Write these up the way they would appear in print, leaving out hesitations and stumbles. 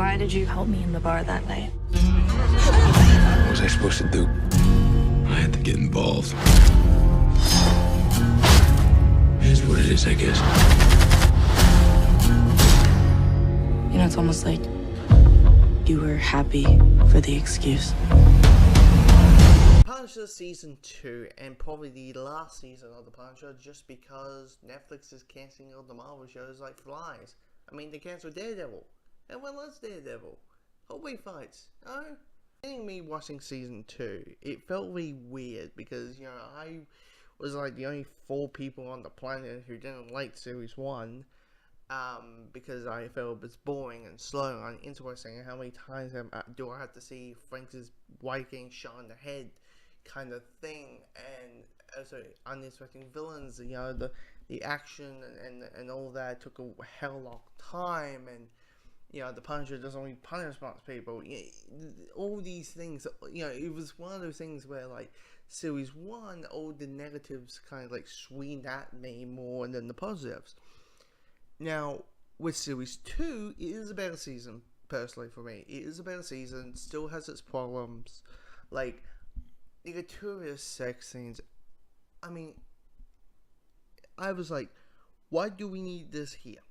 Why did you help me in the bar that night? What was I supposed to do? I had to get involved. Here's what it is, I guess. You know, it's almost like you were happy for the excuse. Punisher Season 2, and probably the last season of the Punisher, just because Netflix is cancelling all the Marvel shows like flies. I mean, they cancelled Daredevil. Everyone loves Daredevil. Hallway fights. Oh, getting me watching Season 2, it felt really weird because, you know, I was like the only 4 people on the planet who didn't like Series 1. Because I felt it was boring and slow and uninteresting. How many times do I have to see Frank's wife getting shot in the head, kind of thing, and also uninteresting villains. You know, the action and all that took a hell long time, and you know the Punisher doesn't only punish people. All these things, you know, it was one of those things where like Series 1, all the negatives kind of like swing at me more than the positives. Now, with Series 2, it is a better season, personally, for me. It is a better season, still has its problems. Like, the gratuitous sex scenes, I mean, I was like, why do we need this here?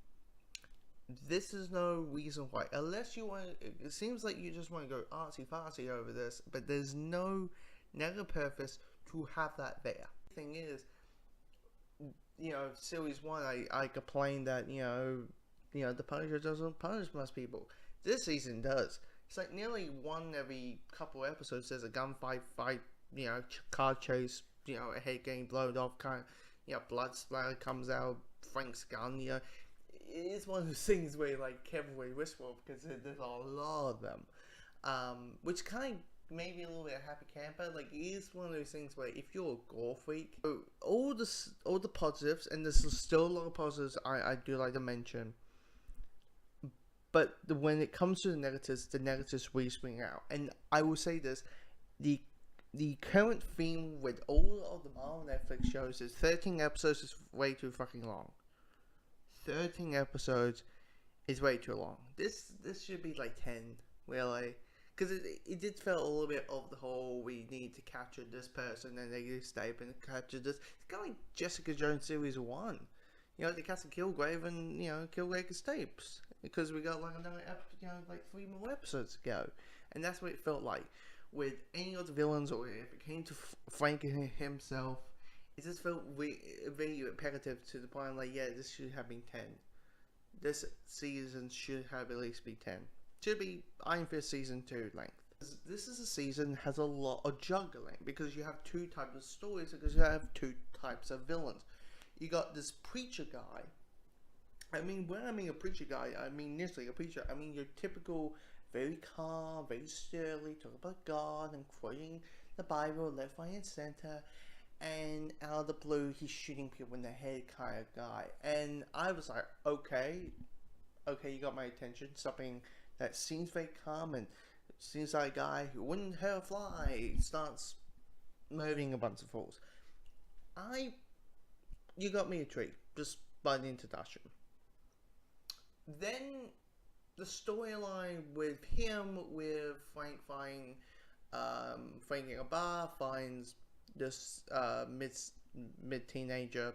This is no reason why. Unless you want, it seems like you just want to go artsy-fartsy over this, but there's no negative purpose to have that there. The thing is, you know, Series 1, I complained that, you know, the Punisher doesn't punish most people. This season does. It's like nearly one every couple episodes there's a gunfight, you know, car chase, you know, a head getting blown off, kind of, you know, blood splatter comes out, Frank's gun, you know. It's one of those things where you, like, carefully whisper because there's a lot of them. Which kind of maybe a little bit of happy camper. Like, it is one of those things where if you're a gore freak, all the positives, and there's still a lot of positives I do like to mention, but when it comes to the negatives really swing out. And I will say this, the current theme with all of the Marvel Netflix shows is 13 episodes is way too fucking long. 13 episodes is way too long. This should be like 10, really. Because it did feel a little bit of the whole, we need to capture this person and they escape and capture this. It's kind of like Jessica Jones Series 1. You know, they cast Kilgrave and, you know, Kilgrave escapes. Because we got like another, you know, like 3 more episodes to go. And that's what it felt like. With any of the villains, or if it came to Frank himself, it just felt very repetitive to the point like, yeah, this should have been 10. This season should have at least be 10. Should be Iron Fist Season 2 length. This is a season that has a lot of juggling because you have 2 types of stories, because you have 2 types of villains. You got this preacher guy. I mean, when I mean a preacher guy, I mean literally a preacher. I mean your typical, very calm, very sterily, talk about God and quoting the Bible left, right, and center. And out of the blue, he's shooting people in the head kind of guy. And I was like, okay, you got my attention. Something that seems very calm and seems like a guy who wouldn't hurt a fly starts murdering a bunch of fools. You got me a treat just by the introduction. Then the storyline with him, with Frank Frank in a bar finds this mid-teenager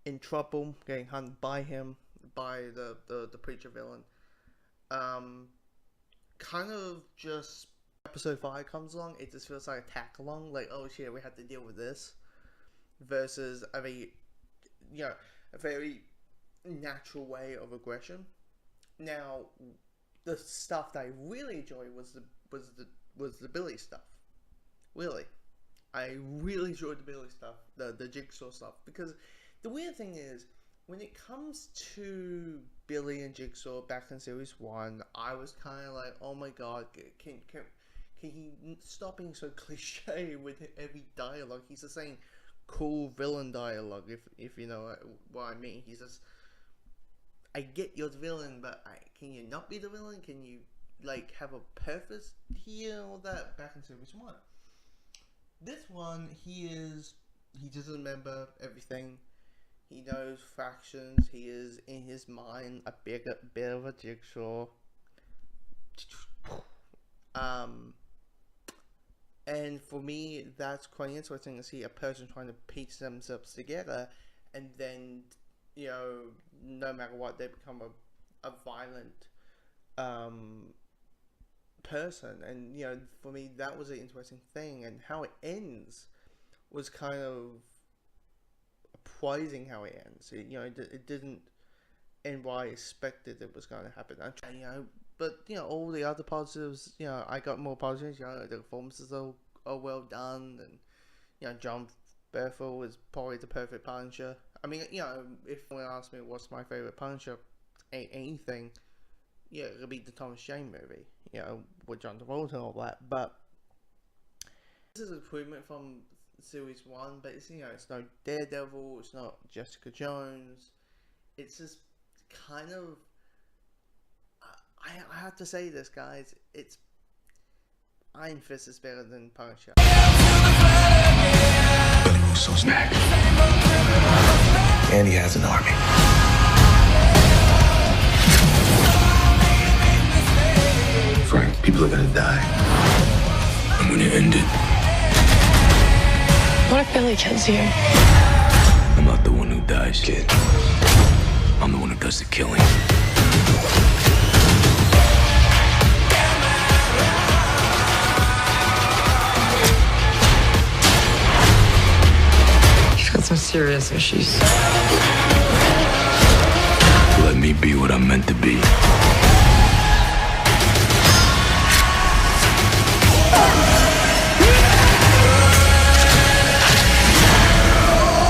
in trouble, getting hunted by him, by the preacher villain. Kind of just episode 5 comes along, it just feels like a tack along, like, oh shit, we have to deal with this, versus a very natural way of aggression. Now, the stuff that I really enjoyed was the Billy stuff. Really, I really enjoyed the Billy stuff, the Jigsaw stuff, because the weird thing is, when it comes to Billy and Jigsaw back in Series 1, I was kind of like, oh my god, can he stop being so cliche with every dialogue? He's just saying cool villain dialogue, if you know what I mean. He's just, I get you're the villain, but can you not be the villain? Can you, like, have a purpose here or that? Back in Series 1. This one, he doesn't remember everything. He knows fractions. He is, in his mind, a bit of a Jigsaw. And for me, that's quite interesting to see a person trying to piece themselves together, and then, you know, no matter what, they become a violent person. And, you know, for me, that was an interesting thing. And how it ends was kind of surprising how it ends. You know, it didn't end what I expected it was going to happen. You know, but, you know, all the other positives, you know, I got more positives. You know, the performances are well done, and, you know, Jon Bernthal is probably the perfect Punisher. I mean, you know, if someone asked me what's my favorite Punisher, anything, yeah, it would be the Thomas Jane movie, you know, with John Travolta and all that. But this is an improvement from series 1, but it's, you know, it's no Daredevil, it's not Jessica Jones. It's just kind of, I have to say this, guys, it's Iron Fist is better than Punisher. Billy Russo's back. And he has an army. Frank, people are gonna die. I'm gonna end it. What if Billy kills you? I'm not the one who dies, kid. I'm the one who does the killing. You've got some serious issues. Let me be what I'm meant to be.